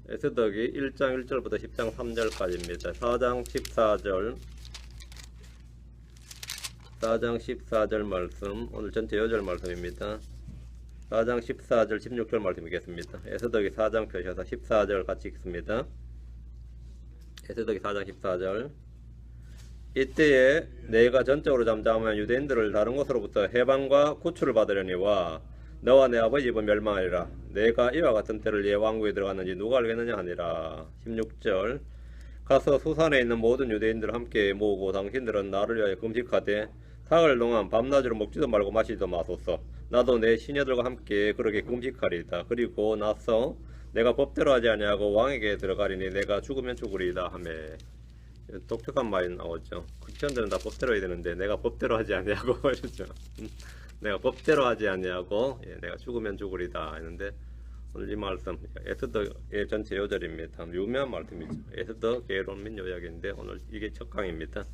에스더기 1장 1절부터 10장 3절까지입니다. 4장 14절 4장 14절 말씀, 오늘 전체 8절 말씀입니다. 4장 14절 16절 말씀이겠습니다. 에스더기 4장 펴셔서 14절 같이 읽습니다. 에스더기 4장 14절. 이때에 내가 전적으로 잠잠하면 유대인들을 다른 곳으로부터 해방과 구출을 받으려니와 너와 내 아버지 집은 멸망하리라. 내가 이와 같은 때를 예 왕국에 들어갔는지 누가 알겠느냐 하니라. 16절. 가서 수산에 있는 모든 유대인들을 함께 모으고 당신들은 나를 위하여 금식하되 사흘 동안 밤낮으로 먹지도 말고 마시지도 마소서. 나도 내 시녀들과 함께 그렇게 금식하리이다. 그리고 나서 내가 법대로 하지 아니하고 왕에게 들어가리니 내가 죽으면 죽으리이다 하며. 독특한 말이 나오죠. 크리스천들은 다 법대로 해야 되는데 내가 법대로 하지 아니하고 이러죠. 내가 법대로 하지 아니하고 내가 죽으면 죽으리다 했는데, 오늘 이 말씀 에스더의 전체 요절입니다. 유명한 말씀이죠. 에스더 개론민 요약인데 오늘 이게 첫 강입니다.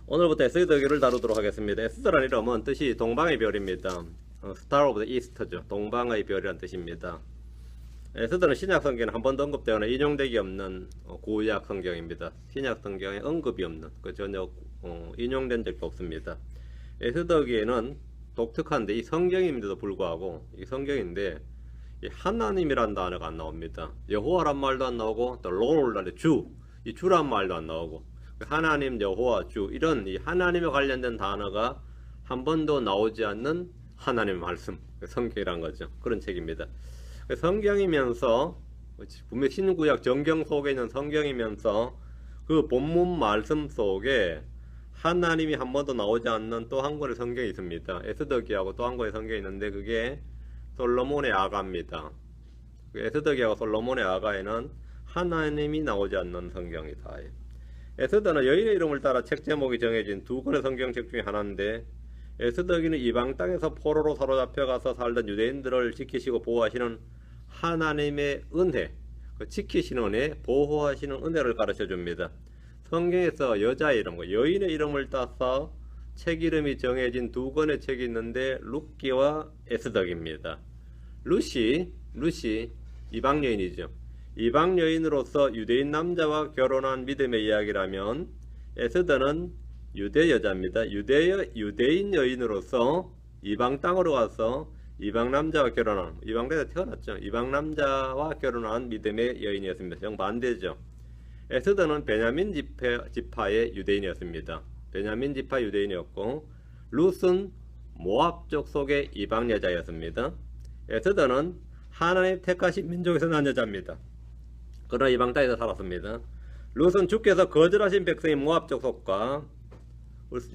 오늘부터 에스더기를 다루도록 하겠습니다. 에스더라는 이름은 뜻이 동방의 별입니다. Star of the East죠. 동방의 별이라는 뜻입니다. 에스더는 신약 성경에 한 번도 언급되거나 인용되기 없는 구약 성경입니다. 신약 성경에 언급이 없는, 전혀 인용된 적도 없습니다. 에스더기에는 독특한데, 이 성경임에도 불구하고, 이 성경인데 이 하나님이란 단어가 안 나옵니다. 여호와란 말도 안 나오고, 또 롤, 주, 이 주란 말도 안 나오고, 하나님, 여호와, 주, 이런 이 하나님에 관련된 단어가 한 번도 나오지 않는 하나님의 말씀, 성경이란 거죠. 그런 책입니다. 성경이면서, 분명 신구약 정경 속에 있는 성경이면서 그 본문 말씀 속에 하나님이 한 번도 나오지 않는 또 한 권의 성경이 있습니다. 에스더기하고 또 한 권의 성경이 있는데 그게 솔로몬의 아가입니다. 에스더기하고 솔로몬의 아가에는 하나님이 나오지 않는 성경이다. 에스더는 여인의 이름을 따라 책 제목이 정해진 두 권의 성경책 중에 하나인데, 에스더기는 이방 땅에서 포로로 사로잡혀가서 살던 유대인들을 지키시고 보호하시는 하나님의 은혜, 그 지키시는 은혜, 보호하시는 은혜를 가르쳐 줍니다. 성경에서 여자의 이름, 여인의 이름을 따서 책 이름이 정해진 두 권의 책이 있는데 룻기와 에스더기입니다. 룻이 이방 여인이죠. 이방 여인으로서 유대인 남자와 결혼한 믿음의 이야기라면, 에스더는 유대 여자입니다. 유대인 여인으로서 이방 땅으로 가서 이방 남자와 결혼한, 이방 땅에서 태어났죠. 이방 남자와 결혼한 믿음의 여인이었습니다. 정반대죠. 에스더는 베냐민 지파의 유대인이었습니다. 베냐민 지파 유대인이었고, 룻은 모압족 속의 이방 여자였습니다. 에스더는 하나님 택하신 민족에서 난 여자입니다. 그러나 이방 땅에서 살았습니다. 룻은 주께서 거절하신 백성인 모압족 속과,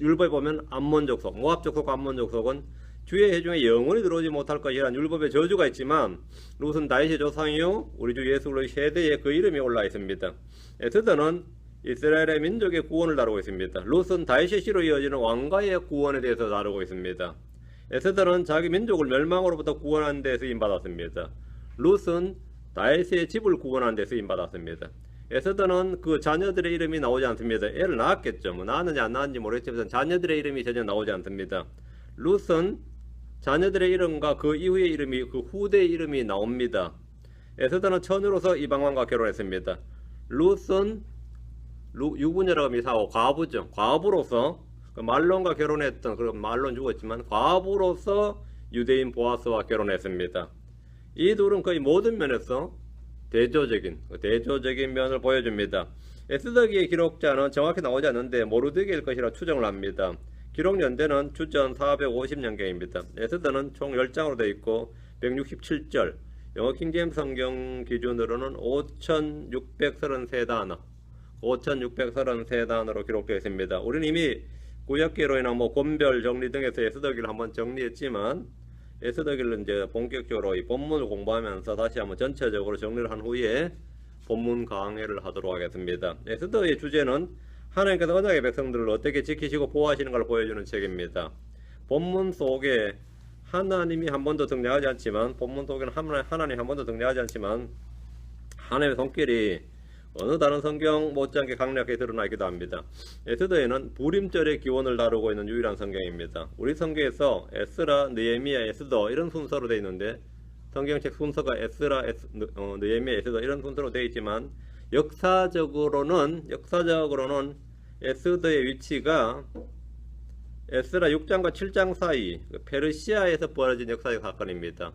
율법에 보면 암몬족 속, 모압족 속과 암몬족 속은 주의 회중에 영원히 들어오지 못할 것이라는 율법의 저주가 있지만, 룻은 다윗의 조상이요 우리 주 예수 그리스도의 세대에 그 이름이 올라 있습니다. 에스더는 이스라엘의 민족의 구원을 다루고 있습니다. 룻은 다윗의 씨로 이어지는 왕가의 구원에 대해서 다루고 있습니다. 에스더는 자기 민족을 멸망으로부터 구원하는 데 쓰임받았습니다. 룻은 다윗의 집을 구원하는 데 쓰임받았습니다. 에스더는 그 자녀들의 이름이 나오지 않습니다. 애를 낳았겠죠. 뭐 낳았는지 안 낳았는지 모르겠지만 자녀들의 이름이 전혀 나오지 않습니다. 룻은 자녀들의 이름과 그 이후의 이름이, 그 후대의 이름이 나옵니다. 에스더는 처녀로서 이방왕과 결혼했습니다. 룻은 유부녀라고 미사하고 과부죠. 과부로서 그 말론과 결혼했던, 그런 말론 죽었지만 과부로서 유대인 보아스와 결혼했습니다. 이 둘은 거의 모든 면에서 대조적인 면을 보여줍니다. 에스더기의 기록자는 정확히 나오지 않는데 모르드게일 것이라 추정을 합니다. 기록 연대는 주전 450년경입니다. 에스더는 총 10장으로 되어 있고 167절, 영어 킹제임스 성경 기준으로는 5633단어, 5633단어로 기록되어 있습니다. 우리는 이미 구약기로이나 권별 정리 등에서 에스더기를 한번 정리했지만, 에스더기를 이제 본격적으로 이 본문을 공부하면서 다시 한번 전체적으로 정리를 한 후에 본문 강해를 하도록 하겠습니다. 에스더의 주제는 하나님께서 언약의 백성들을 어떻게 지키시고 보호하시는 걸 보여주는 책입니다. 본문 속에 하나님이 한 번도 등장하지 않지만, 본문 속에는 하나님이 한 번도 등장하지 않지만 하나님의 손길이 어느 다른 성경 못지않게 강력하게 드러나 있기도 합니다. 에스더에는 부림절의 기원을 다루고 있는 유일한 성경입니다. 우리 성경에서 에스라, 느헤미야, 에스더 이런 순서로 되어 있는데 성경책 순서가 에스라, 느헤미야, 에스더 이런 순서로 되어 있지만 역사적으로는 에스더의 위치가 에스라 6장과 7장 사이 페르시아에서 벌어진 역사적 사건입니다.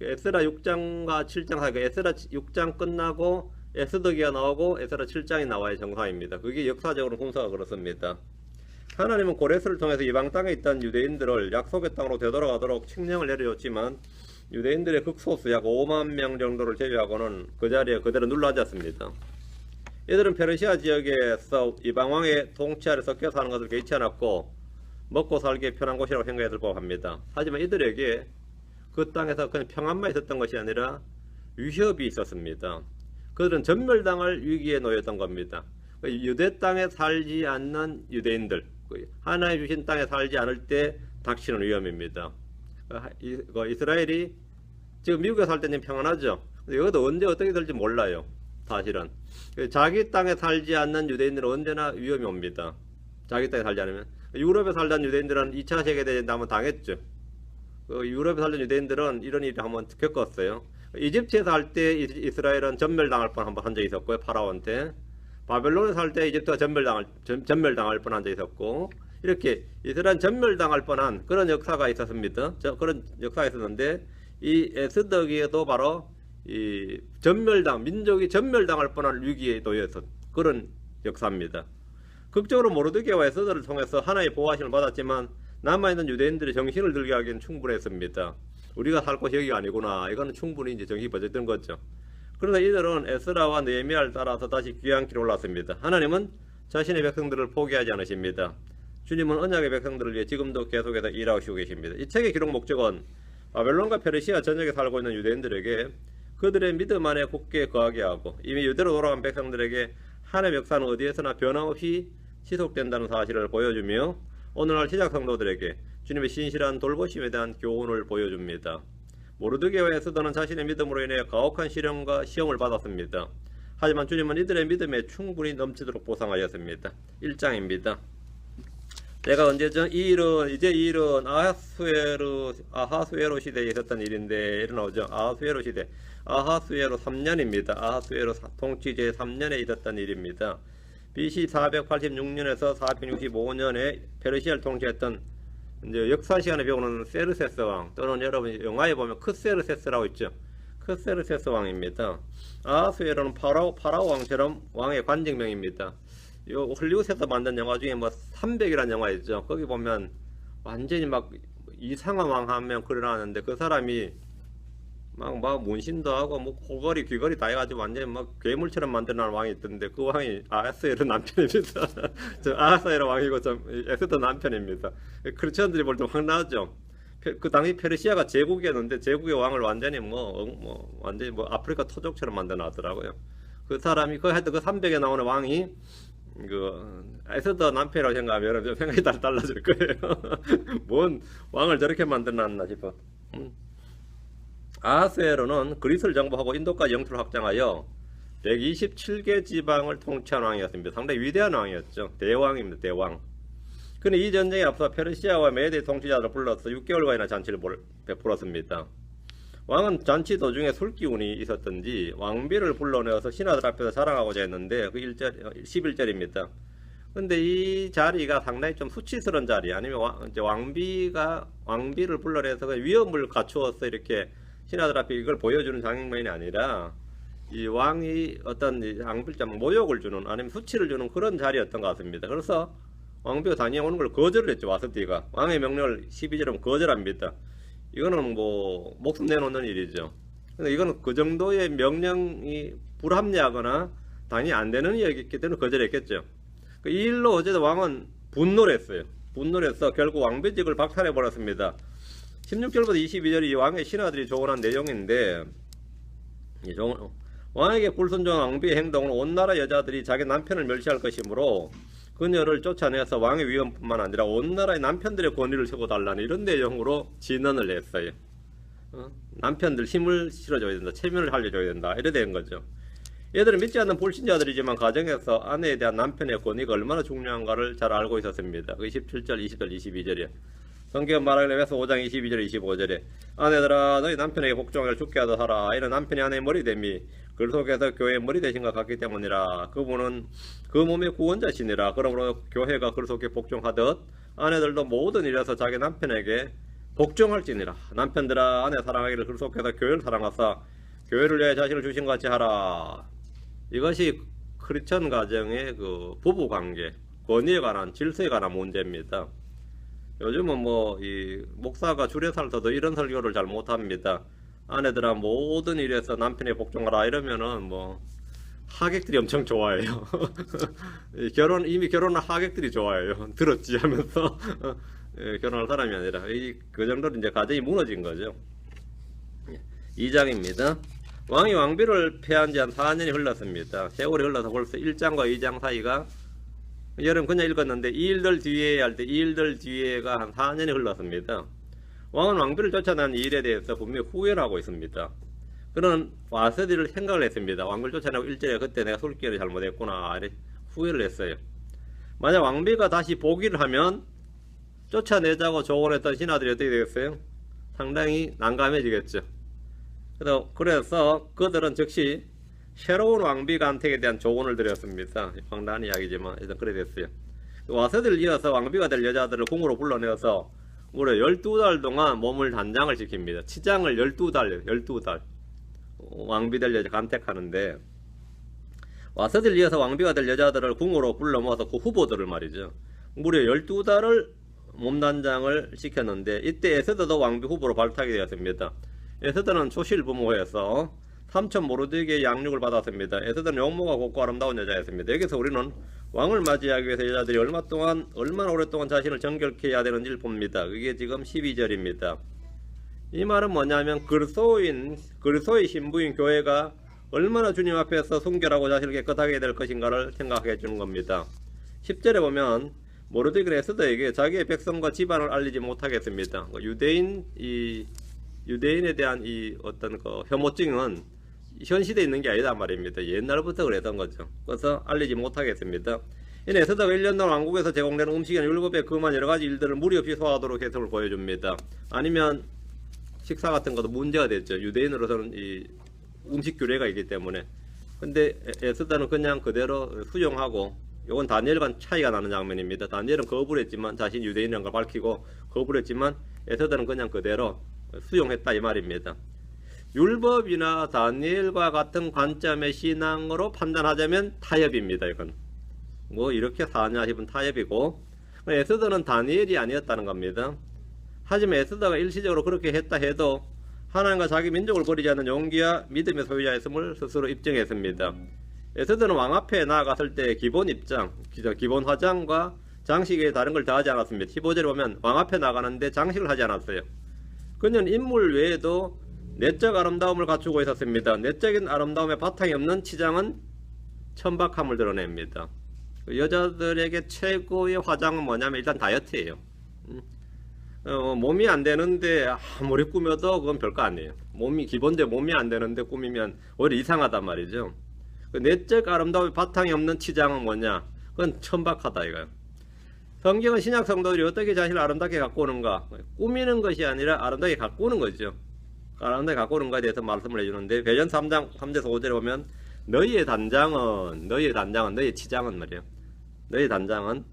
에스라 6장과 7장 사이, 에스라 6장 끝나고 에스더기가 나오고 에스라 7장이 나와야 정상입니다. 그게 역사적으로 순서가 그렇습니다. 하나님은 고레스를 통해서 이방 땅에 있던 유대인들을 약속의 땅으로 되돌아가도록 칙령을 내려줬지만 유대인들의 극소수 약 5만 명 정도를 제외하고는 그 자리에 그대로 눌러앉았습니다. 이들은 페르시아 지역에서 이방 왕의 통치 아래 섞여 사는 것을 개의치 않았고 먹고 살기 편한 곳이라고 생각했을 법합니다. 하지만 이들에게 그 땅에서 그냥 평안만 있었던 것이 아니라 위협이 있었습니다. 그들은 전멸당할 위기에 놓였던 겁니다. 유대 땅에 살지 않는 유대인들, 하나님 주신 땅에 살지 않을 때 닥치는 위험입니다. 이스라엘이 지금 미국에 살 때는 평안하죠. 여기도 언제 어떻게 될지 몰라요. 사실은 자기 땅에 살지 않는 유대인들은 언제나 위험이 옵니다. 자기 땅에 살지 않으면. 유럽에 살던 유대인들은 2차 세계대전 한번 당했죠. 유럽에 살던 유대인들은 이런 일을 한번 겪었어요. 이집트에 살 때 이스라엘은 전멸당할 뻔 한번 한 적이 있었고요. 파라오한테. 바벨론에 살 때 이집트가 전멸당할 뻔한 적이 있었고, 이렇게 이스라엘 전멸당할 뻔한 그런 역사가 있었습니다. 그런 역사가 있었는데 이 에스더기에도 바로 이 민족이 전멸당할 뻔한 위기에 놓여서 그런 역사입니다. 극적으로 모르드게와 에스더를 통해서 하나의 보호하심을 받았지만 남아있는 유대인들이 정신을 들게 하기엔 충분했습니다. 우리가 살 곳이 여기가 아니구나. 이거는 충분히 이제 정신이 버졌던 거죠. 그러나 이들은 에스라와 느헤미야를 따라서 다시 귀한 길에 올랐습니다. 하나님은 자신의 백성들을 포기하지 않으십니다. 주님은 언약의 백성들을 위해 지금도 계속해서 일하시고 계십니다. 이 책의 기록 목적은 바벨론과 페르시아 전역에 살고 있는 유대인들에게 그들의 믿음 안에 굳게 거하게 하고 이미 유대로 돌아간 백성들에게 하나님의 역사는 어디에서나 변함없이 지속된다는 사실을 보여주며 오늘날 시작 성도들에게 주님의 신실한 돌보심에 대한 교훈을 보여줍니다. 모르드게와 에스더는 자신의 믿음으로 인해 가혹한 시련과 시험을 받았습니다. 하지만 주님은 이들의 믿음에 충분히 넘치도록 보상하였습니다. 1장입니다. 내가 언제죠? 이 일은 아하수에로 시대에 있었던 일인데 이런 나오죠. 아하수에로 시대. 아하수에로 3년입니다. 아하수에로 통치 제3년에 있었던 일입니다. BC 486년에서 465년에 페르시아를 통치했던 이제 역사 시간에 배우는 세르세스 왕 또는 여러분 영화에 보면 크세르세스라고 있죠. 크세르세스 왕입니다. 아하수에로는 파라오 왕처럼 왕의 관직명입니다. 요 헐리우드에서 만든 영화 중에 뭐 300이라는 영화 있죠. 거기 보면 완전히 막 이상한 왕 한 명 그려놨는데 그 사람이 막 문신도 하고 뭐 코걸이 귀걸이 다 해가지고 완전히 막 괴물처럼 만들어놓은 왕이 있던데 그 왕이 아하수에로 남편입니다. 저 아하수에로 왕이고 좀 에스더 남편입니다. 크리스천들이 볼 때 확 나죠. 그 당시 페르시아가 제국이었는데 제국의 왕을 완전히 완전히 아프리카 토족처럼 만들어놨더라고요. 그 사람이 하여튼 그 300에 나오는 왕이 에스더 남편이라고 생각하면 여러분 생각이 달라질 거예요. 뭔 왕을 저렇게 만들어놨나 싶어. 아하수에로는 그리스를 정복하고 인도까지 영토를 확장하여 127개 지방을 통치한 왕이었습니다. 상당히 위대한 왕이었죠. 대왕입니다. 대왕. 그런데 이 전쟁에 앞서 페르시아와 메데 통치자들을 불러서 6개월간이나 잔치를 베풀었습니다. 왕은 잔치 도중에 술기운이 있었던지 왕비를 불러내어서 신하들 앞에서 자랑하고자 했는데 그 11절입니다. 근데 이 자리가 상당히 좀 수치스러운 자리, 아니면 왕비를 불러내서 위험을 갖추어서 이렇게 신하들 앞에 이걸 보여주는 장면이 아니라 이 왕이 어떤 왕비자 모욕을 주는 아니면 수치를 주는 그런 자리였던 것 같습니다. 그래서 왕비가 다녀오는 걸 거절을 했죠. 와스티가 왕의 명령을 12절은 거절합니다. 이거는 뭐 목숨 내놓는 일이죠. 근데 이거는 그 정도의 명령이 불합리하거나 당연히 안 되는 일이기 때문에 거절했겠죠. 이 일로 어쨌든 왕은 분노를 했어요. 분노를 해서 결국 왕비직을 박탈해 버렸습니다. 16절부터 22절이 이 왕의 신하들이 조언한 내용인데 왕에게 불순종한 왕비의 행동은 온 나라 여자들이 자기 남편을 멸시할 것이므로 그녀를 쫓아내서 왕의 위험뿐만 아니라 온 나라의 남편들의 권위를 세워달라는 이런 내용으로 진언을 했어요. 남편들 힘을 실어줘야 된다. 체면을 살려줘야 된다. 이래 된 거죠. 얘들은 믿지 않는 불신자들이지만 가정에서 아내에 대한 남편의 권위가 얼마나 중요한가를 잘 알고 있었습니다. 그 27절, 20절, 22절이에요. 성경 말하기를 에베소 5장 22절 25절에 아내들아 너희 남편에게 복종하기를 죽게 하도록 하라. 이는 남편이 아내의 머리됨이 그 속에서 교회의 머리 되신 것 같기 때문이라. 그분은 그 몸의 구원자시니라. 그러므로 교회가 그 속에 복종하듯 아내들도 모든 일에서 자기 남편에게 복종할지니라. 남편들아 아내 사랑하기를 그 속에서 교회를 사랑하사 교회를 위해 자신을 주신 것 같이 하라. 이것이 크리스천 가정의 그 부부 관계, 권위에 관한 질서에 관한 문제입니다. 요즘은 뭐 이 목사가 주례 살서도 이런 설교를 잘 못합니다. 아내들아 모든 일에서 남편에 복종하라 이러면은 뭐 하객들이 엄청 좋아해요. 이미 결혼한 하객들이 좋아해요. 들었지 하면서 결혼할 사람이 아니라 그 정도로 이제 가정이 무너진 거죠. 2장입니다. 왕이 왕비를 패한 지 한 4년이 흘렀습니다. 세월이 흘러서 벌써 1장과 2장 사이가 여러분 그냥 읽었는데 이 일들 뒤에 할 때 이 일들 뒤에가 한 4년이 흘렀습니다. 왕은 왕비를 쫓아낸 일에 대해서 분명히 후회를 하고 있습니다. 그는 와서디를 생각을 했습니다. 왕비를 쫓아내고 일절에 그때 내가 술기를 잘못했구나 후회를 했어요. 만약 왕비가 다시 보기를 하면 쫓아내자고 조언했던 신하들이 어떻게 되겠어요? 상당히 난감해지겠죠. 그래서 그들은 즉시 새로운 왕비 간택에 대한 조언을 드렸습니다. 황당한 이야기지만 일단 그래 됐어요. 와서디를 이어서 왕비가 될 여자들을 궁으로 불러내어서 무려 12달 동안 몸을 단장을 시킵니다. 치장을 12달 왕비 될 여자 간택하는데 와서디를 이어서 왕비가 될 여자들을 궁으로 불러 모아서 그 후보들을 말이죠. 무려 12달을 몸단장을 시켰는데 이때 에스더도 왕비 후보로 발탁이 되었습니다. 에스더는 초실부모에서 삼촌 모르드게의 양육을 받았습니다. 에스더는 용모가 곱고 아름다운 여자였습니다. 여기서 우리는 왕을 맞이하기 위해서 여자들이 얼마나 오랫동안 자신을 정결케 해야 되는지를 봅니다. 그게 지금 12절입니다. 이 말은 뭐냐면 그리스도의 신부인 교회가 얼마나 주님 앞에서 순결하고 자신을 깨끗하게 해야 될 것인가를 생각해 주는 겁니다. 10절에 보면 모르드게는 에스더에게 자기의 백성과 집안을 알리지 못하겠습니다. 유대인에 대한 이 어떤 그 혐오증은 현 시대에 있는 게 아니다 말입니다. 옛날부터 그랬던 거죠. 그래서 알리지 못하겠습니다. 이는 에스더가 1년 동안 왕국에서 제공되는 음식이나 율법에 그만 여러가지 일들을 무리 없이 소화하도록 해석을 보여줍니다. 아니면 식사 같은 것도 문제가 됐죠. 유대인으로서는 이 음식 규례가 있기 때문에. 근데 에스더는 그냥 그대로 수용하고, 이건 다니엘과 차이가 나는 장면입니다. 다니엘은 거부를 했지만, 자신이 유대인이라는 걸 밝히고 거부를 했지만 에스더는 그냥 그대로 수용했다 이 말입니다. 율법이나 다니엘과 같은 관점의 신앙으로 판단하자면 타협입니다. 이건 뭐 이렇게 사냐 싶은 타협이고, 에스더는 다니엘이 아니었다는 겁니다. 하지만 에스더가 일시적으로 그렇게 했다 해도 하나님과 자기 민족을 버리지 않는 용기와 믿음의 소유자였음을 스스로 입증했습니다. 에스더는 왕 앞에 나아갔을 때 기본 입장, 기본 화장과 장식에 다른 걸 더하지 않았습니다. 15절에 보면 왕 앞에 나가는데 장식을 하지 않았어요. 그는 인물 외에도 내적 아름다움을 갖추고 있었습니다. 내적인 아름다움의 바탕이 없는 치장은 천박함을 드러냅니다. 여자들에게 최고의 화장은 뭐냐면 일단 다이어트예요. 몸이 안 되는데 아무리 꾸며도 그건 별거 아니에요. 기본적으로 몸이 안 되는데 꾸미면 오히려 이상하단 말이죠. 내적 아름다움의 바탕이 없는 치장은 뭐냐? 그건 천박하다 이거예요. 성경은 신약 성도들이 어떻게 자신을 아름답게 갖고 오는가? 꾸미는 것이 아니라 아름답게 갖고 오는 거죠. 아름답게 갖고 오는 것에 대해서 말씀을 해주는데, 베전 3장 3절에서 5절에 보면 너희의 치장은 말이에요. 너희의 단장은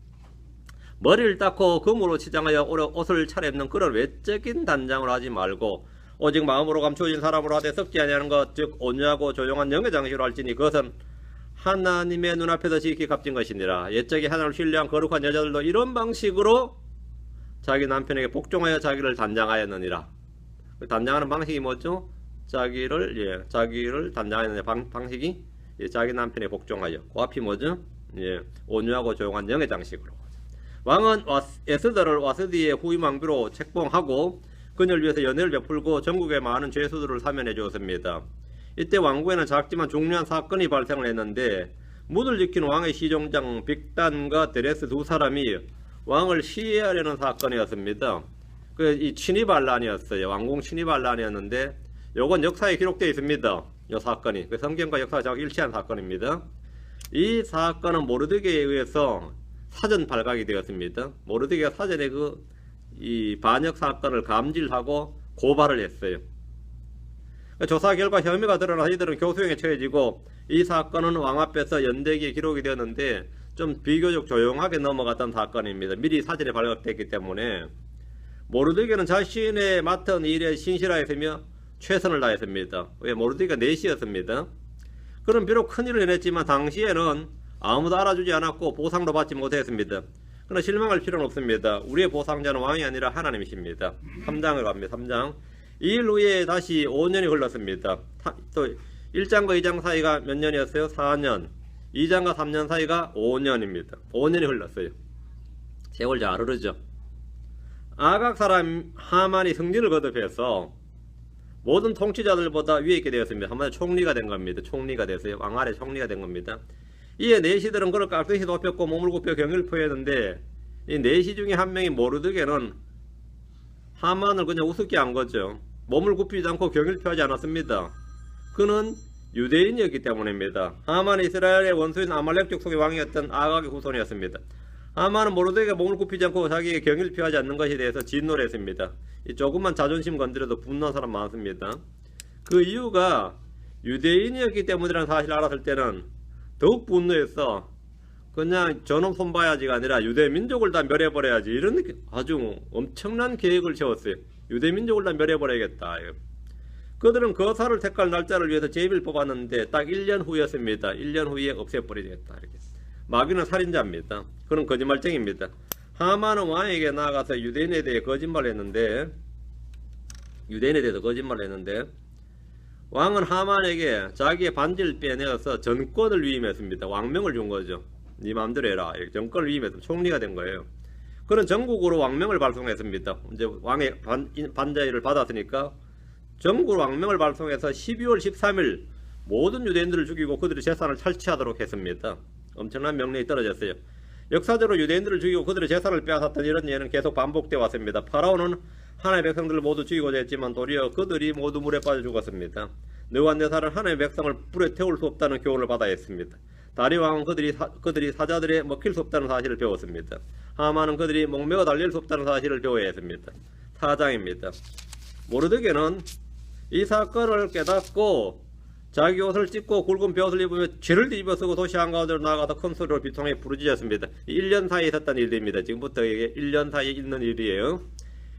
머리를 닦고 금으로 치장하여 옷을 차려입는 그런 외적인 단장을 하지 말고 오직 마음으로 감추어진 사람으로 하되 썩지 아니하는 것, 즉 온유하고 조용한 영의 장식으로 할지니 그것은 하나님의 눈앞에서 지극히 값진 것이니라. 옛적에 하나님을 신뢰한 거룩한 여자들도 이런 방식으로 자기 남편에게 복종하여 자기를 단장하였느니라. 단장하는 방식이 뭐죠? 자기를 단장하는 방식이 자기 남편에 복종하여. 그 앞이 뭐죠? 온유하고 조용한 영의 장식으로. 왕은 에스더를 와서디의 후임 왕비로 책봉하고 그녀를 위해서 연회를 베풀고 전국의 많은 죄수들을 사면해 주었습니다. 이때 왕국에는 작지만 중요한 사건이 발생을 했는데, 문을 지키는 왕의 시종장 빅단과 데레스 두 사람이 왕을 시해하려는 사건이었습니다. 이 침입반란이었어요. 왕궁 침입반란이었는데, 요건 역사에 기록되어 있습니다. 이 사건이 성경과 역사가 잘 일치한 사건입니다. 이 사건은 모르드게에 의해서 사전 발각이 되었습니다. 모르드게가 사전에 이 반역 사건을 감질하고 고발을 했어요. 조사 결과 혐의가 드러나 이들은 교수형에 처해지고 이 사건은 왕 앞에서 연대기에 기록이 되었는데 좀 비교적 조용하게 넘어갔던 사건입니다. 미리 사전에 발각됐기 때문에 모르드게는 자신의 맡은 일에 신실하였으며 최선을 다했습니다. 왜? 모르드게가 내시였습니다. 그럼 비록 큰일을 해냈지만 당시에는 아무도 알아주지 않았고 보상도 받지 못했습니다. 그러나 실망할 필요는 없습니다. 우리의 보상자는 왕이 아니라 하나님이십니다. 3장을 갑니다. 3장. 이 일 후에 다시 5년이 흘렀습니다. 또 1장과 2장 사이가 몇 년이었어요? 4년. 2장과 3년 사이가 5년입니다. 5년이 흘렀어요. 세월 잘 흐르죠. 아각 사람 하만이 승진을 거듭해서 모든 통치자들보다 위에 있게 되었습니다. 한마디로 총리가 된 겁니다. 총리가 됐어요. 왕 아래 총리가 된 겁니다. 이에 내시들은 그를 깍듯이 높였고 몸을 굽혀 경의를 표했는데 이 내시 중에 한 명이 모르드게는 하만을 그냥 우습게 한 거죠. 몸을 굽히지 않고 경의를 표하지 않았습니다. 그는 유대인이었기 때문입니다. 하만은 이스라엘의 원수인 아말렉 족속의 왕이었던 아각의 후손이었습니다. 하만은 모르드게가 몸을 굽히지 않고 자기에게 경의를 표하지 않는 것에 대해서 진노를 했습니다. 이 조금만 자존심 건드려도 분노한 사람 많습니다. 그 이유가 유대인이었기 때문이라는 사실을 알았을 때는 더욱 분노해서 그냥 저놈 손봐야지가 아니라 유대민족을 다 멸해버려야지, 이런 아주 엄청난 계획을 세웠어요. 유대민족을 다 멸해버려야겠다. 그들은 거사를 택할 날짜를 위해서 제비를 뽑았는데 딱 1년 후였습니다. 1년 후에 없애버리겠다. 이렇게. 마귀는 살인자입니다. 그런 거짓말쟁이입니다. 하만은 왕에게 나아가서 유대인에 대해 거짓말을 했는데, 왕은 하만에게 자기의 반지를 빼내어서 전권을 위임했습니다. 왕명을 준 거죠. 네 마음대로 해라. 정권을 위임해서 총리가 된 거예요. 그는 전국으로 왕명을 발송했습니다. 이제 왕의 반자의를 받았으니까 전국으로 왕명을 발송해서 12월 13일 모든 유대인들을 죽이고 그들의 재산을 탈취하도록 했습니다. 엄청난 명령이 떨어졌어요. 역사적으로 유대인들을 죽이고 그들의 재산을 빼앗았던 이런 예는 계속 반복되어 왔습니다. 파라오는 하나님의 백성들을 모두 죽이고자 했지만 도리어 그들이 모두 물에 빠져 죽었습니다. 느부갓네살은 하나님의 백성을 불에 태울 수 없다는 교훈을 받아야 했습니다. 다리 왕은 그들이 사자들에 먹힐 수 없다는 사실을 배웠습니다. 하만은 그들이 목매어 달릴 수 없다는 사실을 배워야 했습니다. 4장입니다. 모르드게는 이 사건을 깨닫고 자기 옷을 찢고 굵은 베옷을 입으며 죄를 뒤집어 쓰고 도시 한가운데로 나아가서 큰 소리로 비통하게 부르짖었습니다. 1년 사이에 있었던 일입니다. 지금부터 이게 1년 사이에 있는 일이에요.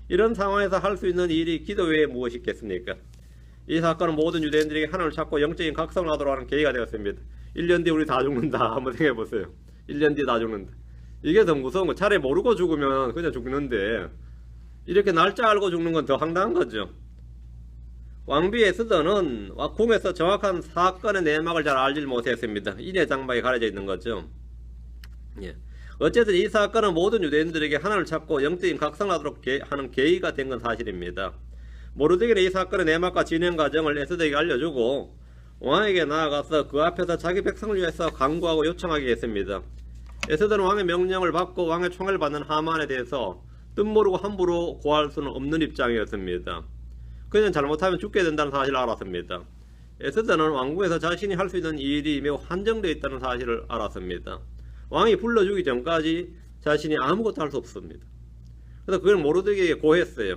이런 상황에서 할 수 있는 일이 기도 외에 무엇이 있겠습니까? 이 사건은 모든 유대인들에게 하나님을 찾고 영적인 각성을 하도록 하는 계기가 되었습니다. 1년 뒤에 우리 다 죽는다. 한번 생각해 보세요. 1년 뒤에 다 죽는다. 이게 더 무서운 거. 차라리 모르고 죽으면 그냥 죽는데 이렇게 날짜 알고 죽는 건 더 황당한 거죠. 왕비 에스더는 궁에서 정확한 사건의 내막을 잘 알지 못했습니다. 인의 장막에 가려져 있는 거죠. 예. 어쨌든 이 사건은 모든 유대인들에게 하나님을 찾고 영적인 각성하도록 하는 계기가 된 건 사실입니다. 모르드게는 이 사건의 내막과 진행 과정을 에스더에게 알려주고 왕에게 나아가서 그 앞에서 자기 백성을 위해서 간구하고 요청하게 했습니다. 에스더는 왕의 명령을 받고 왕의 총애를 받는 하만에 대해서 뜻모르고 함부로 고할 수는 없는 입장이었습니다. 그냥 잘못하면 죽게 된다는 사실을 알았습니다. 에스더는 왕궁에서 자신이 할 수 있는 일이 매우 한정되어 있다는 사실을 알았습니다. 왕이 불러주기 전까지 자신이 아무것도 할 수 없습니다. 그래서 그걸 모르드게에게 고했어요.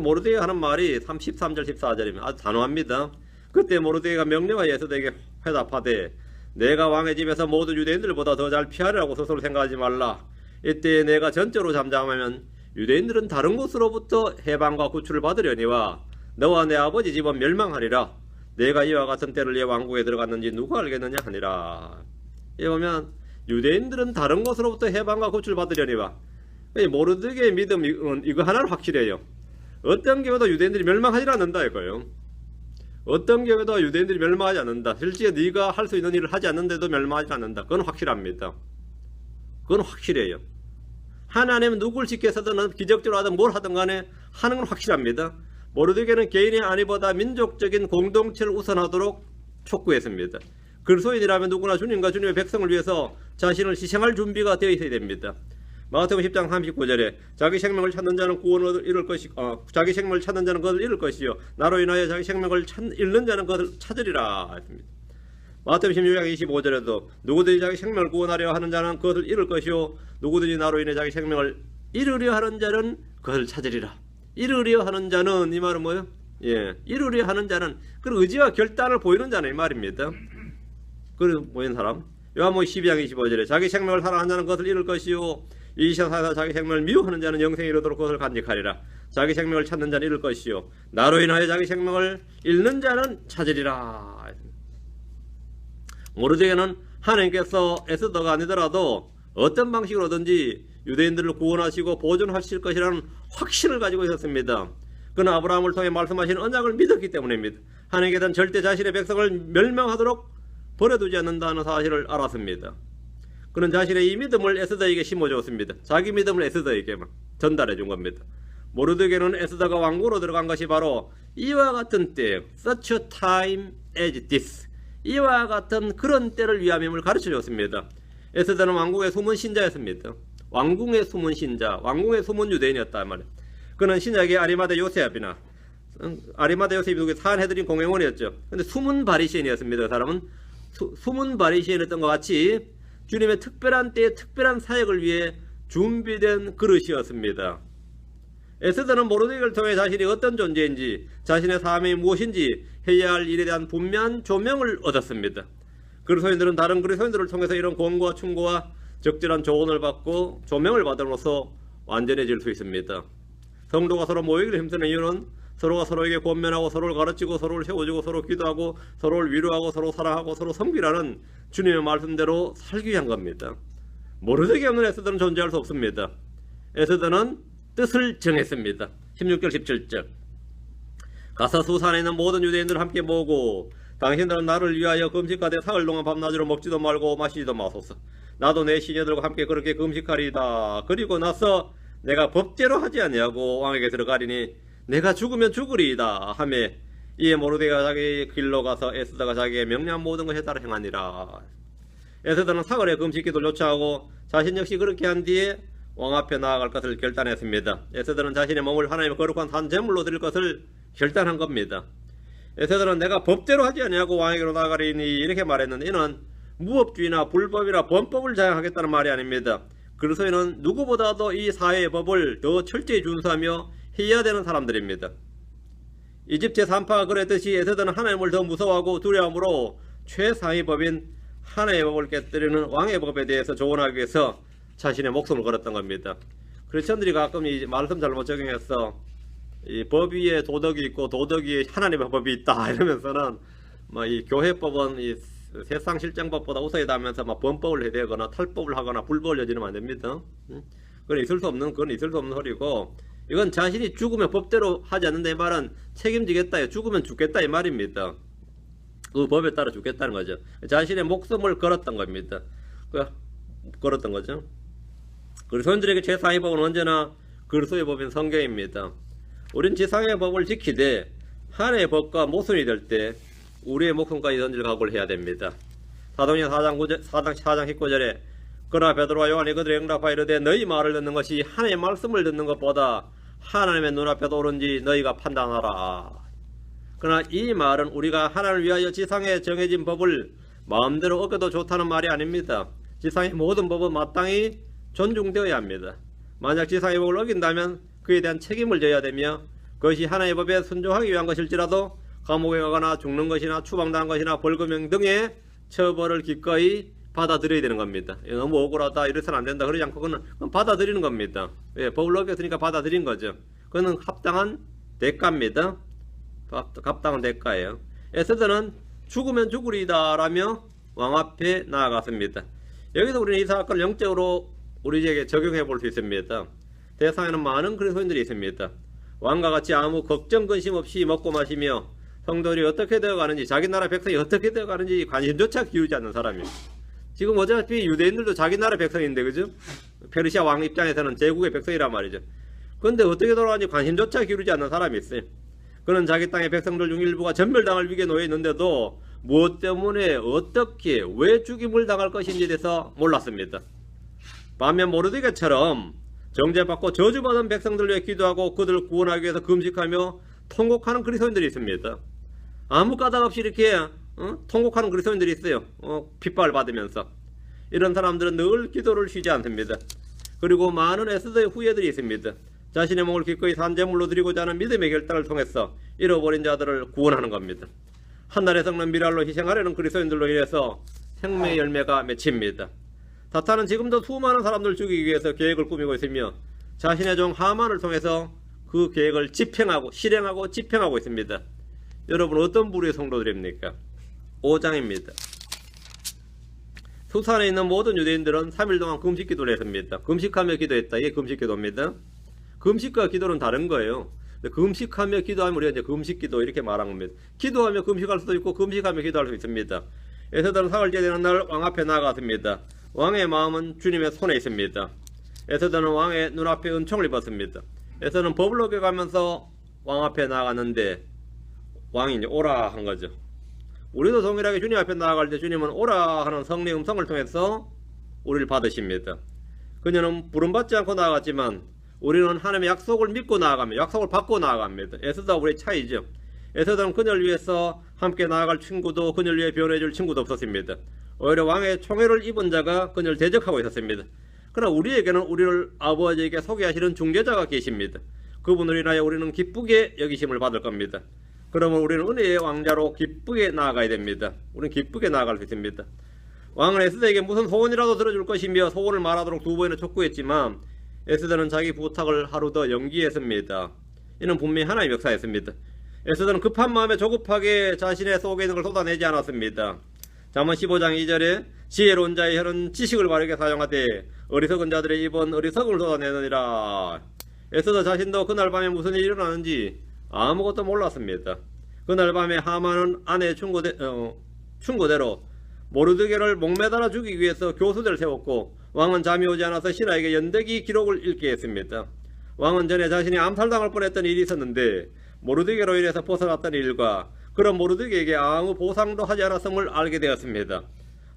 모르드게가 하는 말이 13절 14절이면 아주 단호합니다. 그때 모르드게가 명령하여 에스더에게 회답하되 내가 왕의 집에서 모든 유대인들보다 더 잘 피하리라고 스스로 생각하지 말라. 이때 내가 전적으로 잠잠하면 유대인들은 다른 곳으로부터 해방과 구출을 받으려니와 너와 내 아버지 집은 멸망하리라. 내가 이와 같은 때를 내 왕국에 들어갔는지 누가 알겠느냐 하니라. 이 보면 유대인들은 다른 곳으로부터 해방과 구출을 받으려니와, 모르드게의 믿음은 이거 하나는 확실해요. 어떤 경우도 유대인들이 멸망하지 않는다 이거예요. 어떤 경우도 유대인들이 멸망하지 않는다. 실제 네가 할 수 있는 일을 하지 않는데도 멸망하지 않는다. 그건 확실합니다. 그건 확실해요. 하나님은 누굴 지켜서든 기적적으로 하든 뭘 하든 간에 하는 건 확실합니다. 모르드게는 개인의 안위보다 민족적인 공동체를 우선하도록 촉구했습니다. 그리스도인이라면 누구나 주님과 주님의 백성을 위해서 자신을 희생할 준비가 되어 있어야 됩니다. 마가복음 10장 39절에 자기 생명을 찾는 자는 구원을 잃을 것이고 자기 생명을 찾는 자는 그것을 잃을 것이요 나로 인하여 자기 생명을 잃는 자는 그것을 찾으리라 했습니다. 마태복음 16장 25절에도 누구든지 자기 생명을 구원하려 하는 자는 그것을 잃을 것이요 누구든지 나로 인해 자기 생명을 이루려 하는 자는 그것을 찾으리라. 이루려 하는 자는 이 말은 뭐예요? 예, 이루려 하는 자는 그 의지와 결단을 보이는 자는 이 말입니다. 그 보이는 사람. 요한복음 12장 25절에 자기 생명을 사랑하는 자는 그것을 잃을 것이요 이 세상에서 자기 생명을 미워하는 자는 영생에 이르도록 그것을 간직하리라. 자기 생명을 찾는 자는 잃을 것이요 나로 인하여 자기 생명을 잃는 자는 찾으리라. 모르드게는 하나님께서 에스더가 아니더라도 어떤 방식으로든지 유대인들을 구원하시고 보존하실 것이라는 확신을 가지고 있었습니다. 그는 아브라함을 통해 말씀하신 언약을 믿었기 때문입니다. 하나님께서는 절대 자신의 백성을 멸망하도록 버려두지 않는다는 사실을 알았습니다. 그는 자신의 이 믿음을 에스더에게 심어주었습니다. 자기 믿음을 에스더에게만 전달해 준 겁니다. 모르드게는 에스더가 왕국으로 들어간 것이 바로 이와 같은 때, such a time as this, 이와 같은 그런 때를 위함임을 가르쳐 줬습니다. 에스더는 왕국의 숨은 신자였습니다. 왕궁의 숨은 신자, 왕궁의 숨은 유대인이었단 말이에요. 그는 신약의 아리마대 요셉이나 아리마대 요셉이 누구 산헤드린 공회원이었죠. 근데 숨은 바리새인이었습니다. 그 사람은 숨은 바리새인이었던 것 같이 주님의 특별한 때에 특별한 사역을 위해 준비된 그릇이었습니다. 에스더는 모르드게를 통해 자신이 어떤 존재인지 자신의 삶이 무엇인지 해야 할 일에 대한 분명한 조명을 얻었습니다. 그리스도인들은 다른 그리스도인들을 통해서 이런 권고와 충고와 적절한 조언을 받고 조명을 받음으로써 완전해질 수 있습니다. 성도가 서로 모이기를 힘쓰는 이유는 서로가 서로에게 권면하고 서로를 가르치고 서로를 세워주고 서로 기도하고 서로를 위로하고 서로 사랑하고 서로 섬기라는 주님의 말씀대로 살기 위한 겁니다. 모르드게 없는 에스더는 존재할 수 없습니다. 에스더는 뜻을 정했습니다. 16절 17절 가서 수산에 있는 모든 유대인들을 함께 모으고 당신들은 나를 위하여 금식하되 사흘 동안 밤낮으로 먹지도 말고 마시지도 마소서. 나도 내 시녀들과 함께 그렇게 금식하리이다. 그리고 나서 내가 법대로 하지 아니하고 왕에게 들어가리니 내가 죽으면 죽으리이다 하매 이에 모르드게가 자기 길로 가서 에스더가 자기의 명령한 모든 것에 따라 행하니라. 에스더는 사흘의 금식기도를 요청하고 자신 역시 그렇게 한 뒤에 왕 앞에 나아갈 것을 결단했습니다. 에스더는 자신의 몸을 하나님의 거룩한 산 제물로 드릴 것을 결단한 겁니다. 에스더는 내가 법대로 하지 아니하고 왕에게로 나아가리니 이렇게 말했는데 이는 무법주의나 불법이나 범법을 자행하겠다는 말이 아닙니다. 그리스도인은 누구보다도 이 사회의 법을 더 철저히 준수하며 해야 되는 사람들입니다. 이집 제3파가 그랬듯이 에스더는 하나님을 더 무서워하고 두려움으로 최상위 법인 하나님의 법을 깨뜨리는 왕의 법에 대해서 조언하기 위해서 자신의 목숨을 걸었던 겁니다. 크리스천들이 가끔 이 말씀 잘못 적용해서 이 법 위에 도덕이 있고 도덕 위에 하나님의 법이 있다 이러면서는 뭐 이 교회법은 이 세상 실정법보다 우선이다 하면서 막 범법을 해대거나 탈법을 하거나 불법을 저지르면 안 됩니다. 그건 있을 수 없는 소리고 이건 자신이 죽으면 법대로 하지 않는다 이 말은 책임지겠다, 죽으면 죽겠다 이 말입니다. 그 법에 따라 죽겠다는 거죠. 자신의 목숨을 걸었던 겁니다. 걸었던 거죠. 그리스도인들에게 최상의 법은 언제나 그리스도의 법인 성경입니다. 우린 지상의 법을 지키되 하나님의 법과 모순이 될 때 우리의 목숨까지 던질 각오를 해야 됩니다. 사도행전 4장 19절에 그러나 베드로와 요한이 그들의 응답하여 이르되 너희 말을 듣는 것이 하나님의 말씀을 듣는 것보다 하나님의 눈앞에도 옳은지 너희가 판단하라. 그러나 이 말은 우리가 하나님을 위하여 지상에 정해진 법을 마음대로 어겨도 좋다는 말이 아닙니다. 지상의 모든 법은 마땅히 존중되어야 합니다. 만약 지상의 법을 어긴다면 그에 대한 책임을 져야 되며 그것이 하나님의 법에 순종하기 위한 것일지라도 감옥에 가거나 죽는 것이나 추방당한 것이나 벌금형 등의 처벌을 기꺼이 받아들여야 되는 겁니다. 너무 억울하다 이래서는 안 된다 그러지 않고 그건 받아들이는 겁니다. 예, 법을 어겼으니까 받아들인 거죠. 그거는 합당한 대가입니다. 합당한 대가예요. 에스더는 죽으면 죽으리다 라며 왕 앞에 나아갔습니다. 여기서 우리는 이 사건을 영적으로 우리에게 적용해 볼 수 있습니다. 세상에는 많은 그리스도인들이 있습니다. 왕과 같이 아무 걱정 근심 없이 먹고 마시며 성도들이 어떻게 되어가는지 자기 나라 백성이 어떻게 되어가는지 관심조차 기울이지 않는 사람입니다. 지금 어차피 유대인들도 자기 나라 백성인데 그죠? 페르시아 왕 입장에서는 제국의 백성이란 말이죠. 그런데 어떻게 돌아가는지 관심조차 기울이지 않는 사람이 있어요. 그는 자기 땅의 백성들 중 일부가 전멸당할 위기에 놓여 있는데도 무엇 때문에 어떻게 왜 죽임을 당할 것인지에 대해서 몰랐습니다. 반면 모르드게처럼 정죄받고 저주받은 백성들 위해 기도하고 그들을 구원하기 위해서 금식하며 통곡하는 그리스도인들이 있습니다. 아무 까닭 없이 이렇게 통곡하는 그리스도인들이 있어요. 핍박을 받으면서. 이런 사람들은 늘 기도를 쉬지 않습니다. 그리고 많은 에스더의 후예들이 있습니다. 자신의 몸을 기꺼이 산재물로 드리고자 하는 믿음의 결단을 통해서 잃어버린 자들을 구원하는 겁니다. 한날에 썩는 미랄로 희생하려는 그리스도인들로 인해서 생명의 열매가 맺힙니다. 사탄은 지금도 수많은 사람들을 죽이기 위해서 계획을 꾸미고 있으며 자신의 종 하만을 통해서 그 계획을 실행하고 집행하고 있습니다. 여러분, 어떤 부류의 성도들입니까? 5장입니다. 수산에 있는 모든 유대인들은 3일 동안 금식 기도를 했습니다. 금식하며 기도했다. 이게 금식 기도입니다. 금식과 기도는 다른 거예요. 금식하며 기도하면 우리가 이제 금식 기도 이렇게 말한 겁니다. 기도하며 금식할 수도 있고 금식하며 기도할 수 있습니다. 에스더는 사흘째 되는 날 왕 앞에 나아갔습니다. 왕의 마음은 주님의 손에 있습니다. 에스더는 왕의 눈앞에 은총을 입었습니다. 에스더는 법을 어겨가면서 왕 앞에 나아갔는데 왕이 이제 오라 한 거죠. 우리도 동일하게 주님 앞에 나아갈 때 주님은 오라 하는 성령 음성을 통해서 우리를 받으십니다. 그녀는 부름받지 않고 나아갔지만 우리는 하나님의 약속을 믿고 나아갑니다. 약속을 받고 나아갑니다. 에스더와 우리의 차이죠. 에스더는 그녀를 위해서 함께 나아갈 친구도, 그녀를 위해 변해줄 친구도 없었습니다. 오히려 왕의 총애를 입은 자가 그녀를 대적하고 있었습니다. 그러나 우리에게는 우리를 아버지에게 소개하시는 중재자가 계십니다. 그분을 인하여 우리는 기쁘게 여기심을 받을 겁니다. 그러면 우리는 은혜의 왕자로 기쁘게 나아가야 됩니다. 우리는 기쁘게 나아갈 수 있습니다. 왕은 에스더에게 무슨 소원이라도 들어줄 것이며 소원을 말하도록 2번이나 촉구했지만 에스더는 자기 부탁을 하루 더 연기했습니다. 이는 분명히 하나님의 역사였습니다. 에스더는 급한 마음에 조급하게 자신의 속에 있는 걸 쏟아내지 않았습니다. 잠언 15장 2절에 지혜로운 자의 혀는 지식을 바르게 사용하되 어리석은 자들의 입은 어리석음을 쏟아내느니라. 에스더 자신도 그날 밤에 무슨 일이 일어나는지 아무것도 몰랐습니다. 그날 밤에 하만은 아내의 충고대로 모르드게를 목매달아 죽이기 위해서 교수대를 세웠고 왕은 잠이 오지 않아서 신하에게 연대기 기록을 읽게 했습니다. 왕은 전에 자신이 암살당할 뻔했던 일이 있었는데 모르드게로 인해서 벗어났던 일과 그런 모르드게에게 아무 보상도 하지 않았음을 알게 되었습니다.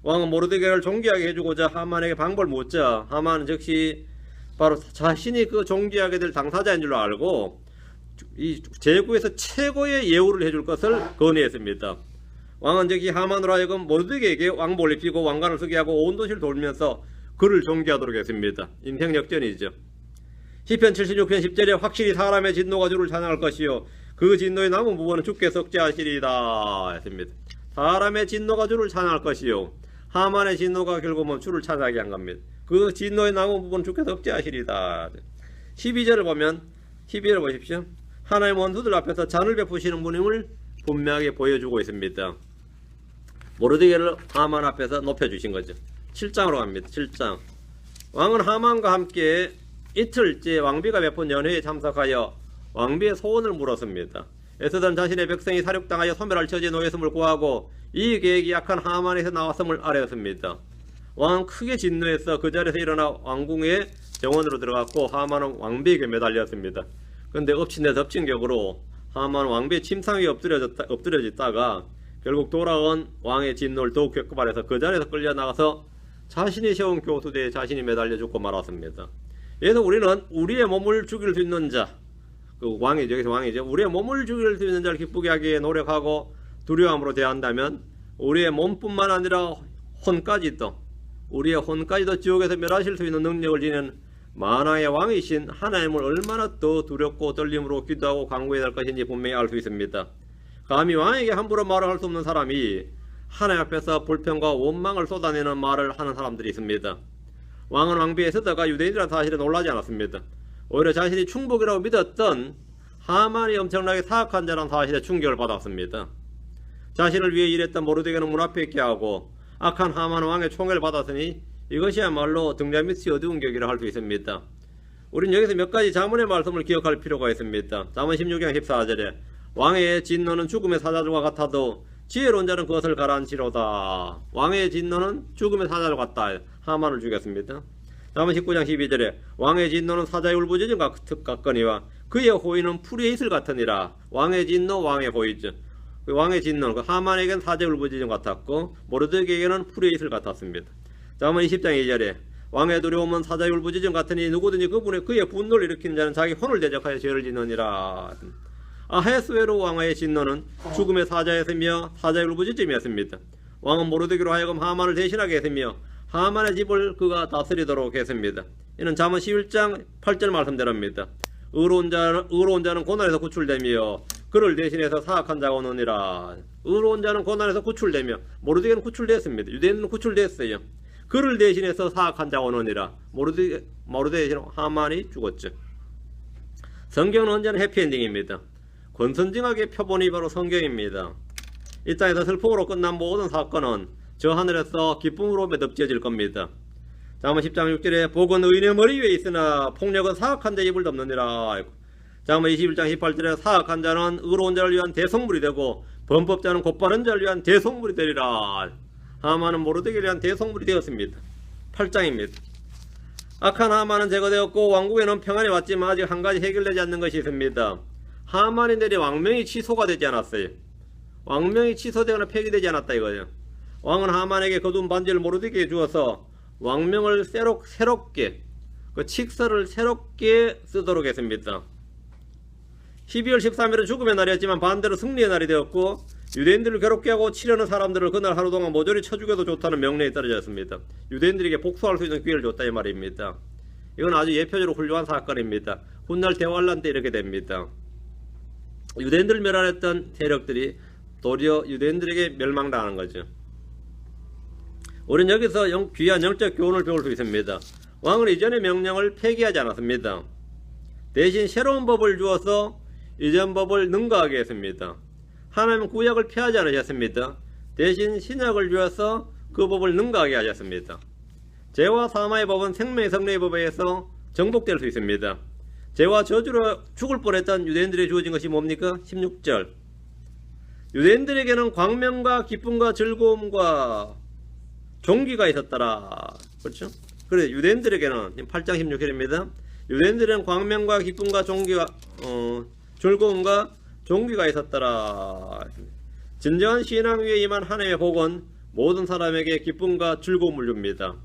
왕은 모르드게를 존귀하게 해주고자 하만에게 방법을 묻자 하만은 즉시 바로 자신이 그 존귀하게 될 당사자인 줄로 알고 이 제국에서 최고의 예우를 해줄 것을 건의했습니다. 왕은 즉시 하만으로 하여금 모르드게에게 왕복을 입히고 왕관을 쓰게 하고 온 도시를 돌면서 그를 존귀하도록 했습니다. 인생 역전이죠. 시편 76편 10절에 확실히 사람의 진노가 주를 찬양할 것이요 그 진노의 남은 부분은 주께 속죄하시리다 했습니다. 사람의 진노가 주를 찬양할 것이요 하만의 진노가 결국은 주를 찬양하게 한 겁니다. 그 진노의 남은 부분은 주께 속죄하시리다. 12절을 보면 12절 보십시오. 하나님의 원수들 앞에서 잔을 베푸시는 분임을 분명하게 보여주고 있습니다. 모르드게를 하만 앞에서 높여주신 거죠. 7장으로 갑니다. 7장. 왕은 하만과 함께 이틀째 왕비가 베푼 연회에 참석하여 왕비의 소원을 물었습니다. 에스더는 자신의 백성이 사륙당하여 소멸할 처지에 놓였음을 고하고 이 계획이 약한 하만에서 나왔음을 알았습니다. 왕은 크게 진노해서 그 자리에서 일어나 왕궁의 정원으로 들어갔고 하만은 왕비에게 매달렸습니다. 그런데 엎친 데 덮친 격으로 하만은 왕비의 침상 위에 엎드려졌다가 결국 돌아온 왕의 진노를 더욱 격발해서 그 자리에서 끌려나가서 자신이 세운 교수대에 자신이 매달려 죽고 말았습니다. 그래서 우리는 우리의 몸을 죽일 수 있는 자, 그 왕이죠. 여기서 왕이죠. 우리의 몸을 죽일 수 있는 자를 기쁘게 하기에 노력하고 두려움으로 대한다면 우리의 몸뿐만 아니라 우리의 혼까지도 지옥에서 멸하실 수 있는 능력을 지닌 만왕의 왕이신 하나님을 얼마나 더 두렵고 떨림으로 기도하고 간구해야 할 것인지 분명히 알 수 있습니다. 감히 왕에게 함부로 말을 할 수 없는 사람이 하나님 앞에서 불평과 원망을 쏟아내는 말을 하는 사람들이 있습니다. 왕은 왕비 에스더가 유대인이라는 사실에 놀라지 않았습니다. 오히려 자신이 충복이라고 믿었던 하만이 엄청나게 사악한 자라는 사실에 충격을 받았습니다. 자신을 위해 일했던 모르드게는 문 앞에 있게 하고 악한 하만 왕의 총애를 받았으니 이것이야말로 등잔 밑이 어두운 격이라 할 수 있습니다. 우리는 여기서 몇 가지 자문의 말씀을 기억할 필요가 있습니다. 잠언 16장 14절에 왕의 진노는 죽음의 사자들과 같아도 지혜로운 자는 그것을 가라앉히로다. 왕의 진노는 죽음의 사자들 같다. 하만을 죽였습니다. 잠언 19장 12절에 왕의 진노는 사자의 울부짖음 같거니와 그의 호의는 풀의 이슬 같으니라. 왕의 진노, 왕의 호의죠. 왕의 진노는 하만에게는 사자의 울부짖음 같았고 모르드게에게는 풀의 이슬 같았습니다. 잠언 20장 2절에 왕의 두려움은 사자의 울부짖음 같으니 누구든지 그의 분노를 일으키는 자는 자기 혼을 대적하여 죄를 짓느니라. 아하스웨로 왕의 진노는 죽음의 사자였으며 사자의 울부짖음이었습니다. 왕은 모르드게로 하여금 하만을 대신하게 했으며 하만의 집을 그가 다스리도록 했습니다. 이는 잠언 11장 8절 말씀대로입니다. 의로운 자는 고난에서 구출되며 그를 대신해서 사악한 자가 오느니라. 의로운 자는 고난에서 구출되며, 모르드게는 구출됐습니다. 유대인들은 구출됐어요. 그를 대신해서 사악한 자가 오느니라. 모르드게 대신 하만이 죽었죠. 성경은 언제나 해피엔딩입니다. 권선징악의 표본이 바로 성경입니다. 이 땅에서 슬픔으로 끝난 모든 사건은 저 하늘에서 기쁨으로 매듭지어질 겁니다. 잠언 10장 6절에 복은 의인의 머리 위에 있으나 폭력은 사악한 자의 입을 덮느니라. 잠언 21장 18절에 사악한 자는 의로운 자를 위한 대성물이 되고 범법자는 곧바른 자를 위한 대성물이 되리라. 하만은 모르드게를 위한 대성물이 되었습니다. 8장입니다. 악한 하만은 제거되었고 왕국에는 평안이 왔지만 아직 한 가지 해결되지 않는 것이 있습니다. 하만이 내린 왕명이 취소가 되지 않았어요. 왕명이 취소되거나 폐기되지 않았다 이거예요. 왕은 하만에게 거둔 반지를 모르드게에게 주어서 왕명을 새롭게, 그 칙서를 새롭게 쓰도록 했습니다. 12월 13일은 죽음의 날이었지만 반대로 승리의 날이 되었고, 유대인들을 괴롭게 하고 치려는 사람들을 그날 하루 동안 모조리 쳐 죽여도 좋다는 명령이 떨어졌습니다. 유대인들에게 복수할 수 있는 기회를 줬다 이 말입니다. 이건 아주 예표적으로 훌륭한 사건입니다. 훗날 대환란 때 이렇게 됩니다. 유대인들을 멸하였던 세력들이 도리어 유대인들에게 멸망당하는 거죠. 우리는 여기서 귀한 영적 교훈을 배울 수 있습니다. 왕은 이전의 명령을 폐기하지 않았습니다. 대신 새로운 법을 주어서 이전 법을 능가하게 했습니다. 하나님은 구약을 폐하지 않으셨습니다. 대신 신약을 주어서 그 법을 능가하게 하셨습니다. 죄와 사마의 법은 생명의 성례의 법에 의해서 정복될 수 있습니다. 죄와 저주로 죽을 뻔했던 유대인들에게 주어진 것이 뭡니까? 16절. 유대인들에게는 광명과 기쁨과 즐거움과 종기가 있었더라. 그렇죠? 그래, 유대인들에게는 8장 16절입니다. 유대인들은 광명과 기쁨과 종기와 즐거움과 종기가 있었더라. 진정한 신앙 위에 임한 하나님의 복은 모든 사람에게 기쁨과 즐거움을 줍니다.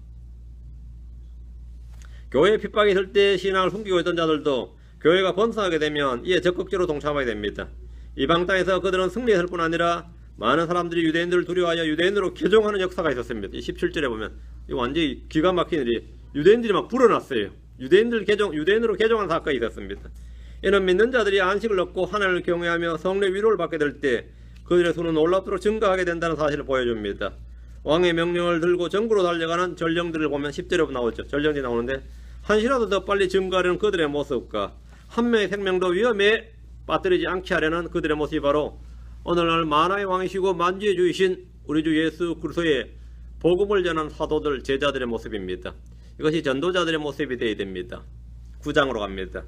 교회 핍박이 있을 때 신앙을 숨기고 있던 자들도 교회가 번성하게 되면 이에 적극적으로 동참하게 됩니다. 이방 땅에서 그들은 승리했을 뿐 아니라 많은 사람들이 유대인들을 두려워하여 유대인으로 개종하는 역사가 있었습니다. 17절에 보면 이 완전히 기가 막힌 일이 유대인들이 막 불어났어요. 유대인으로 개종하는 사건이 있었습니다. 이는 믿는 자들이 안식을 얻고 하나님을 경외하며 성령의 위로를 받게 될 때 그들의 수는 놀랍도록 증가하게 된다는 사실을 보여줍니다. 왕의 명령을 들고 전구로 달려가는 전령들을 보면 10절에 나오죠. 전령들이 나오는데 한시라도 더 빨리 증가하려는 그들의 모습과 한 명의 생명도 위험에 빠뜨리지 않게 하려는 그들의 모습이 바로 오늘날 만화의 왕이시고 만주의 주이신 우리 주 예수 그리스도의 복음을 전하는 사도들, 제자들의 모습입니다. 이것이 전도자들의 모습이 되어야 됩니다. 9장으로 갑니다.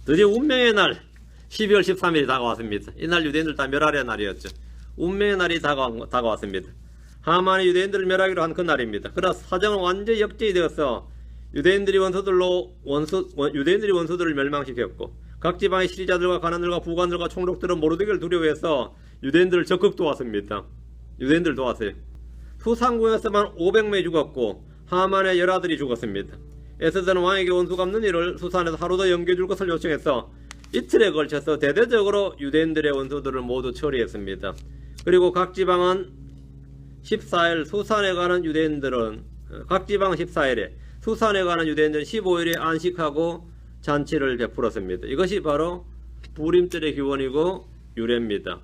드디어 운명의 날 12월 13일이 다가왔습니다. 이날 유대인들 다 멸하려 날이었죠. 운명의 날이 다가왔습니다. 하만이 유대인들을 멸하기로 한 그 날입니다. 그러나 사정은 완전히 역전이 되어서 유대인들이 원수들을 멸망시켰고 각 지방의 시리자들과 가난들과 부관들과 총독들은 모르드게를 두려워해서 유대인들을 적극 도왔습니다. 유대인들 도왔어요. 수상궁에서만 500명이 죽었고 하만의 열아들이 죽었습니다. 에스더는 왕에게 원수 갚는 일을 수산에서 하루 더 연기해 줄 것을 요청해서 이틀에 걸쳐서 대대적으로 유대인들의 원수들을 모두 처리했습니다. 그리고 각 지방은 14일 수산에 가는 유대인들은 각 지방은 14일에 수산에 가는 유대인들은 15일에 안식하고 잔치를 베풀었습니다. 이것이 바로 부림절의 기원이고 유래입니다.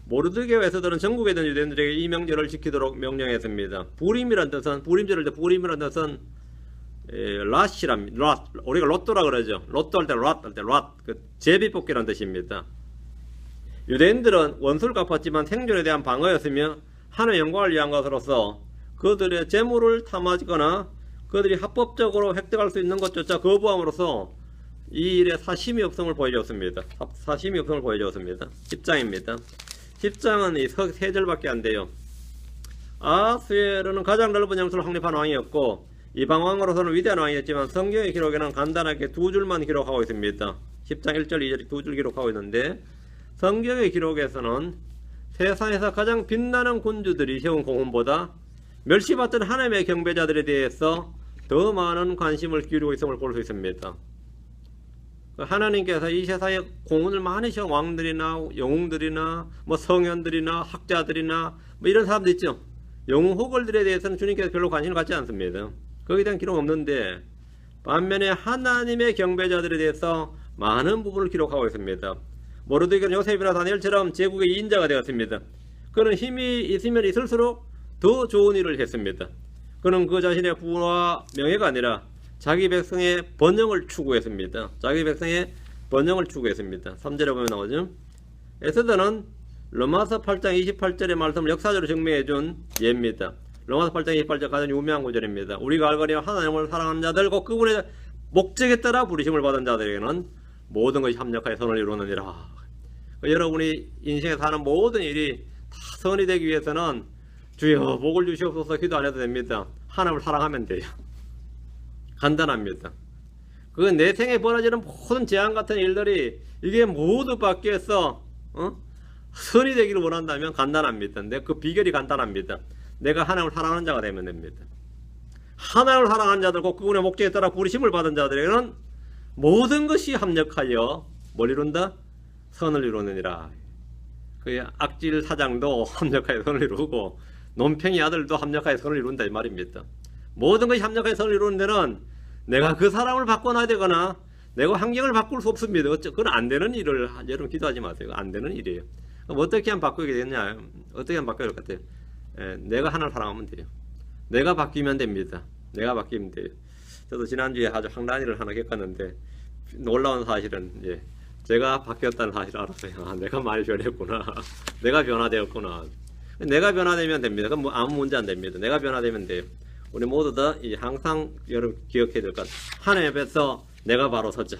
모르드게와 에스더는 전국에 있는 유대인들에게 이 명절을 지키도록 명령했습니다. 부림이란 뜻은 랏이랍니다. 우리가 로또라 그러죠. 로또 할 때 랏, 그 제비뽑기란 뜻입니다. 유대인들은 원수를 갚았지만 생존에 대한 방어였으며 하나님의 영광을 위한 것으로서 그들의 재물을 탐하거나 그들이 합법적으로 획득할 수 있는 것조차 거부함으로써 이 일에 사심이 없음을 보여줬습니다. 10장입니다. 10장은 이 세 절밖에 안 돼요. 아하수에르는 가장 넓은 영토를 확립한 왕이었고 이방 왕으로서는 위대한 왕이었지만 성경의 기록에는 간단하게 두 줄만 기록하고 있습니다. 10장 1절 2절 두 줄 기록하고 있는데 성경의 기록에서는 세상에서 가장 빛나는 군주들이 세운 공헌보다 멸시받던 하나님의 경배자들에 대해서 더 많은 관심을 기울이고 있음을 볼 수 있습니다. 하나님께서 이 세상에 공헌을 많이 세운 왕들이나 영웅들이나 성현들이나 학자들이나 이런 사람들 있죠. 영웅 호걸들에 대해서는 주님께서 별로 관심을 갖지 않습니다. 거기에 대한 기록 없는데 반면에 하나님의 경배자들에 대해서 많은 부분을 기록하고 있습니다. 모르드게는 요셉이나 다니엘처럼 제국의 2인자가 되었습니다. 그는 힘이 있으면 있을수록 더 좋은 일을 했습니다. 그는 그 자신의 부와 명예가 아니라 자기 백성의 번영을 추구했습니다. 자기 백성의 번영을 추구했습니다. 3절에 보면 나오죠. 에스더는 로마서 8장 28절의 말씀을 역사적으로 증명해준 예입니다. 로마서 8장 28절 가장 유명한 구절입니다. 우리가 알거니와 하나님을 사랑하는 자들 곧 그분의 목적에 따라 부르심을 받은 자들에게는 모든 것이 합력하여 선을 이루느니라. 여러분이 인생에 사는 모든 일이 다 선이 되기 위해서는 주여 복을 주시옵소서 기도 안 해도 됩니다. 하나님을 사랑하면 돼요. 간단합니다. 그 내 생에 벌어지는 모든 재앙 같은 일들이 이게 모두 밖에서 선이 되기를 원한다면 간단합니다. 근데 그 비결이 간단합니다. 내가 하나님을 사랑하는 자가 되면 됩니다. 하나님을 사랑하는 자들 곧 그분의 목적에 따라 부르심을 받은 자들에게는 모든 것이 합력하여 뭘 이룬다? 선을 이루느니라. 그 악질 사장도 합력하여 선을 이루고 논팽이 아들도 합력하여 선을 이룬다 이 말입니다. 모든 것이 합력하여 선을 이루는 데는 내가 그 사람을 바꿔놔야 되거나 내가 환경을 바꿀 수 없습니다. 그건 안 되는 일을 여러분 기도하지 마세요. 안 되는 일이에요. 그럼 어떻게 하면 바꾸게 되냐? 어떻게 하면 바뀌어야 될 것 같아요? 내가 하나를 사랑하면 돼요. 내가 바뀌면 됩니다. 내가 바뀌면 돼요. 저도 지난주에 아주 황당한 일을 하나 겪었는데 놀라운 사실은 제가 바뀌었다는 사실을 알았어요. 아, 내가 많이 변했구나. 내가 변화되었구나. 내가 변화되면 됩니다. 그럼 뭐 아무 문제 안 됩니다. 내가 변화되면 돼요. 우리 모두 다 항상 여러분 기억해야 될 것 같아요. 하나님 앞에서 내가 바로 섰자.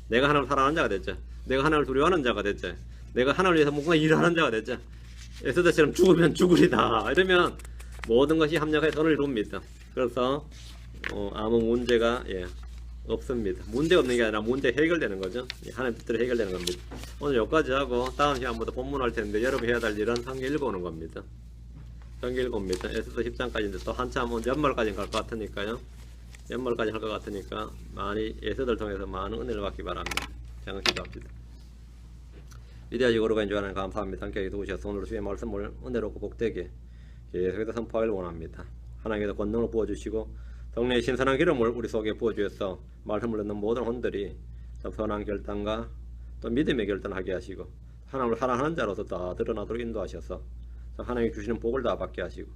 내가 하나님을 사랑하는 자가 됐자. 내가 하나님을 두려워하는 자가 됐자. 내가 하나님을 위해서 뭔가 일하는 자가 됐자. 에스더처럼 죽으면 죽으리다. 이러면 모든 것이 합력하여 선을 이룹니다. 그래서 아무 문제가 없습니다. 문제 없는 게 아니라 문제 해결되는 거죠. 하나님 뜻대로 해결되는 겁니다. 오늘 여기까지 하고 다음 시간부터 본문할 텐데 여러분 해야 될 일은 성경 읽어오는 겁니다. 성경 읽어옵니다. 에스더 10장까지인데 또 한참 연말까지 갈 것 같으니까요. 연말까지 할 것 같으니까 많이 에스더를 통해서 많은 은혜를 받기 바랍니다. 장을 기도합시다. 위대하시고 거룩하신 주 하나님 감사합니다. 함께 도우셔서 오늘 주의 말씀을 은혜롭고 복되게 계속해서 선포하기를 원합니다. 하나님께서 권능을 부어주시고 성령의 신선한 기름을 우리 속에 부어주셔서 말씀을 듣는 모든 혼들이 참 선한 결단과 또 믿음의 결단하게 하시고 하나님을 사랑하는 자로서 다 드러나도록 인도하셔서 하나님이 주시는 복을 다 받게 하시고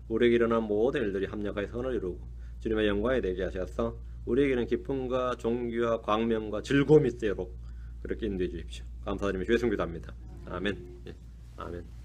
우리에게 일어난 모든 일들이 합력하여 선을 이루고 주님의 영광에 되게 하셔서 우리에게는 기쁨과 존귀와 광명과 즐거움이 있도록 그렇게 인도해 주십시오. 감사드리며 주의 성기도합니다. 아멘. 아멘.